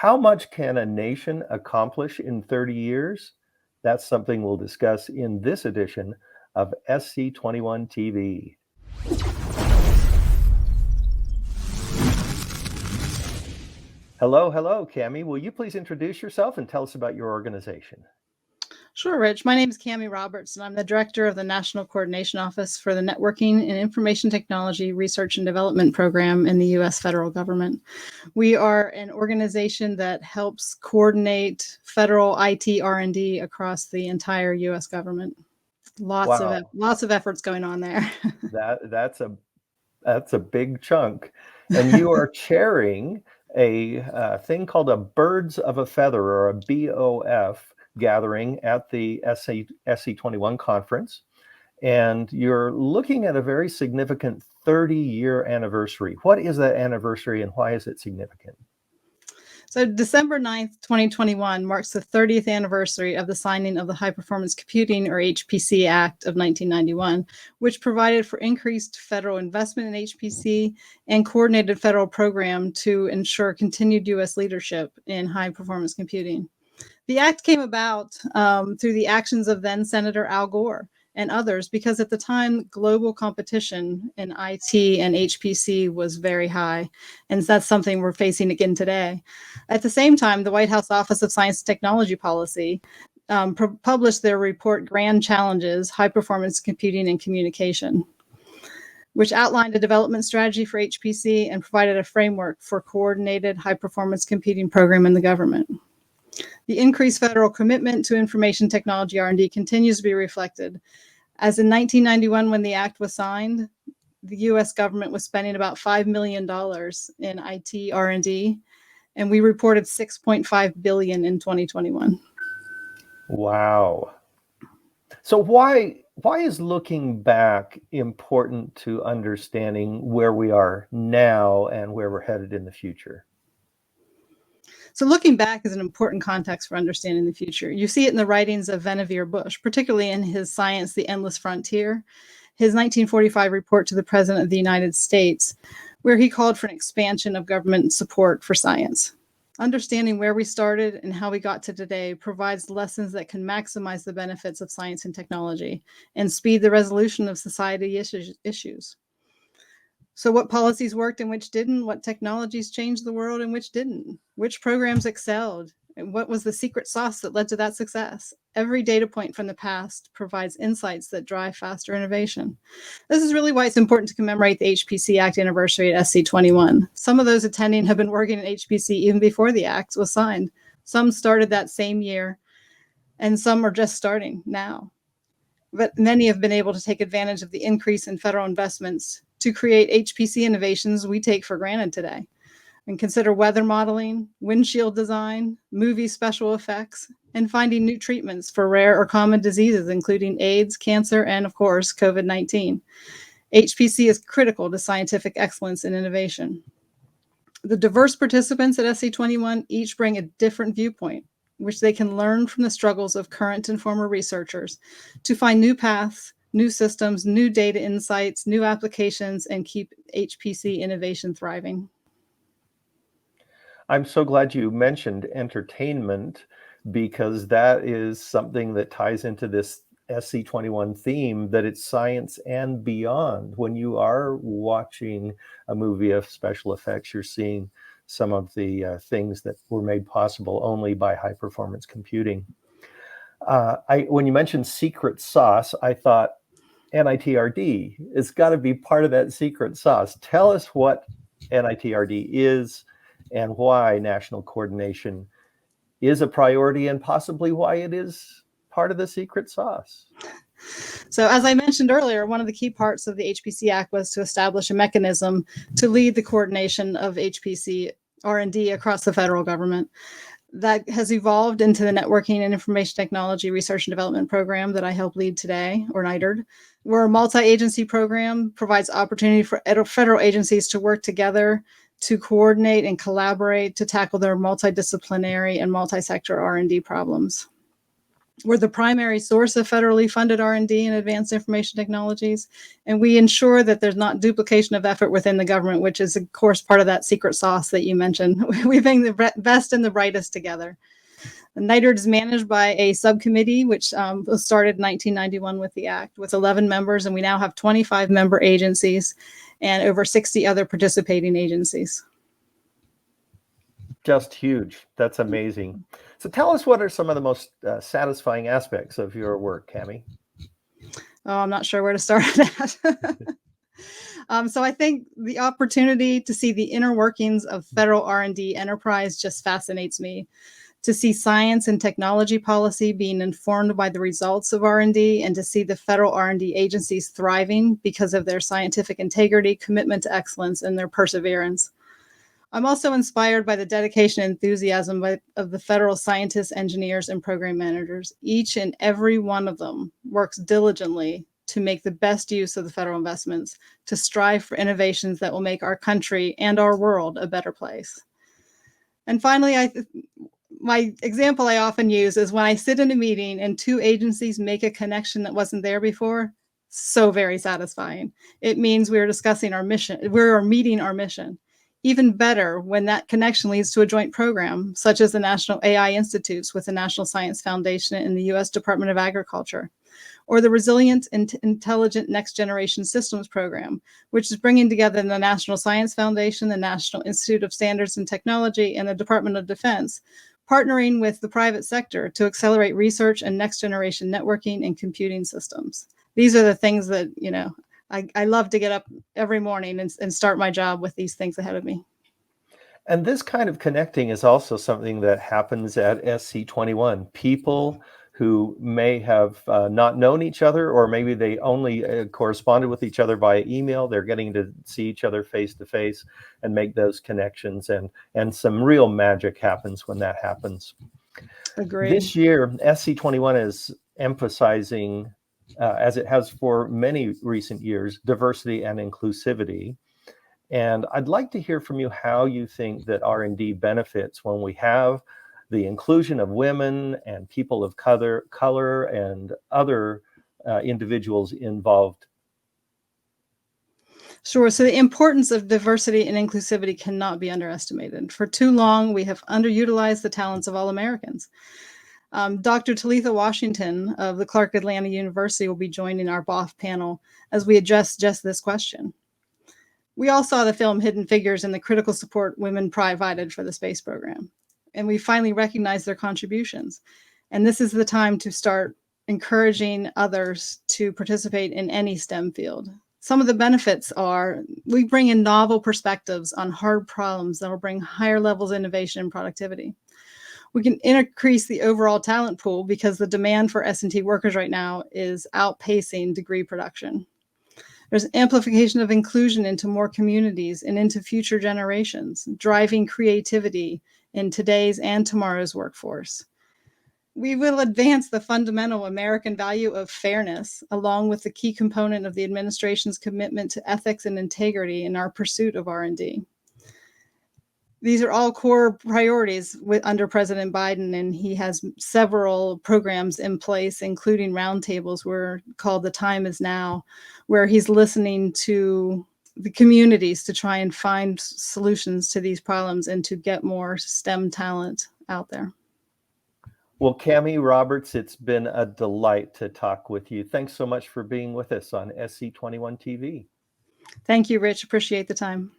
How much can a nation accomplish in 30 years? That's something we'll discuss in this edition of SC21 TV. Hello, Kamie. Will you please introduce yourself and tell us about your organization? Sure, Rich. My name is Kamie Roberts, and I'm the director of the National Coordination Office for the Networking and Information Technology Research and Development Program in the U.S. federal government. We are an organization that helps coordinate federal IT R&D across the entire U.S. government. Lots of efforts going on there. That's a big chunk, and you are chairing a thing called a Birds of a Feather, or a BOF, gathering at the SC21 conference, and you're looking at a very significant 30-year anniversary. What is that anniversary and why is it significant? So December 9th, 2021 marks the 30th anniversary of the signing of the High Performance Computing, or HPC Act of 1991, which provided for increased federal investment in HPC and coordinated federal program to ensure continued U.S. leadership in high performance computing. The act came about through the actions of then Senator Al Gore and others, because at the time, global competition in IT and HPC was very high. And that's something we're facing again today. At the same time, the White House Office of Science and Technology Policy published their report, Grand Challenges, High Performance Computing and Communication, which outlined a development strategy for HPC and provided a framework for coordinated high performance computing program in the government. The increased federal commitment to information technology R&D continues to be reflected, as in 1991, when the act was signed, the U.S. government was spending about $5 million in IT R&D, and we reported $6.5 billion in 2021. Wow. So why is looking back important to understanding where we are now and where we're headed in the future? So looking back is an important context for understanding the future. You see it in the writings of Vannevar Bush, particularly in his Science, the Endless Frontier, his 1945 report to the President of the United States, where he called for an expansion of government support for science. Understanding where we started and how we got to today provides lessons that can maximize the benefits of science and technology and speed the resolution of society issues. So what policies worked and which didn't? What technologies changed the world and which didn't? Which programs excelled? And what was the secret sauce that led to that success? Every data point from the past provides insights that drive faster innovation. This is really why it's important to commemorate the HPC Act anniversary at SC21. Some of those attending have been working in HPC even before the Act was signed. Some started that same year, and some are just starting now. But many have been able to take advantage of the increase in federal investments to create HPC innovations we take for granted today, and consider weather modeling, windshield design, movie special effects, and finding new treatments for rare or common diseases, including AIDS, cancer, and of course, COVID-19. HPC is critical to scientific excellence and innovation. The diverse participants at SC21 each bring a different viewpoint, which they can learn from the struggles of current and former researchers to find new paths, new systems, new data insights, new applications, and keep HPC innovation thriving. I'm so glad you mentioned entertainment, because that is something that ties into this SC21 theme, that it's science and beyond. When you are watching a movie of special effects, you're seeing some of the things that were made possible only by high performance computing. When you mentioned secret sauce, I thought NITRD has got to be part of that secret sauce. Tell us what NITRD is and why national coordination is a priority, and possibly why it is part of the secret sauce. So as I mentioned earlier, one of the key parts of the HPC Act was to establish a mechanism to lead the coordination of HPC R&D across the federal government. That has evolved into the Networking and Information Technology Research and Development Program that I help lead today, or NITRD. We're a multi-agency program, provides opportunity for federal agencies to work together to coordinate and collaborate to tackle their multidisciplinary and multi-sector R&D problems. We're the primary source of federally funded R&D in advanced information technologies, and we ensure that there's not duplication of effort within the government, which is, of course, part of that secret sauce that you mentioned. We bring the best and the brightest together. The NITRD is managed by a subcommittee, which was started in 1991 with the Act, with 11 members, and we now have 25 member agencies and over 60 other participating agencies. Just huge. That's amazing. So tell us, what are some of the most satisfying aspects of your work, Kamie? Oh, I'm not sure where to start with that. So I think the opportunity to see the inner workings of federal R&D enterprise just fascinates me. To see science and technology policy being informed by the results of R&D, and to see the federal R&D agencies thriving because of their scientific integrity, commitment to excellence, and their perseverance. I'm also inspired by the dedication and enthusiasm of the federal scientists, engineers, and program managers. Each and every one of them works diligently to make the best use of the federal investments, to strive for innovations that will make our country and our world a better place. And finally, my example I often use is when I sit in a meeting and two agencies make a connection that wasn't there before. So very satisfying. It means we're discussing our mission, we're meeting our mission. Even better when that connection leads to a joint program, such as the National AI Institutes with the National Science Foundation and the U.S. Department of Agriculture, or the Resilient and Intelligent Next Generation Systems Program, which is bringing together the National Science Foundation, the National Institute of Standards and Technology, and the Department of Defense, partnering with the private sector to accelerate research and next generation networking and computing systems. These are the things that, I love to get up every morning and start my job with these things ahead of me. And this kind of connecting is also something that happens at SC21. People who may have not known each other, or maybe they only corresponded with each other via email, they're getting to see each other face to face and make those connections, and some real magic happens when that happens. Agreed. This year, SC21 is emphasizing, as it has for many recent years, diversity and inclusivity. And I'd like to hear from you how you think that R&D benefits when we have the inclusion of women and people of color and other individuals involved. Sure. So the importance of diversity and inclusivity cannot be underestimated. For too long, we have underutilized the talents of all Americans. Dr. Talitha Washington of the Clark Atlanta University will be joining our BOF panel as we address just this question. We all saw the film Hidden Figures and the critical support women provided for the space program. And we finally recognized their contributions. And this is the time to start encouraging others to participate in any STEM field. Some of the benefits are we bring in novel perspectives on hard problems that will bring higher levels of innovation and productivity. We can increase the overall talent pool because the demand for S&T workers right now is outpacing degree production. There's amplification of inclusion into more communities and into future generations, driving creativity in today's and tomorrow's workforce. We will advance the fundamental American value of fairness, along with the key component of the administration's commitment to ethics and integrity in our pursuit of R&D. These are all core priorities under President Biden, and he has several programs in place, including roundtables called The Time Is Now, where he's listening to the communities to try and find solutions to these problems and to get more STEM talent out there. Well, Kamie Roberts, it's been a delight to talk with you. Thanks so much for being with us on SC21 TV. Thank you, Rich. Appreciate the time.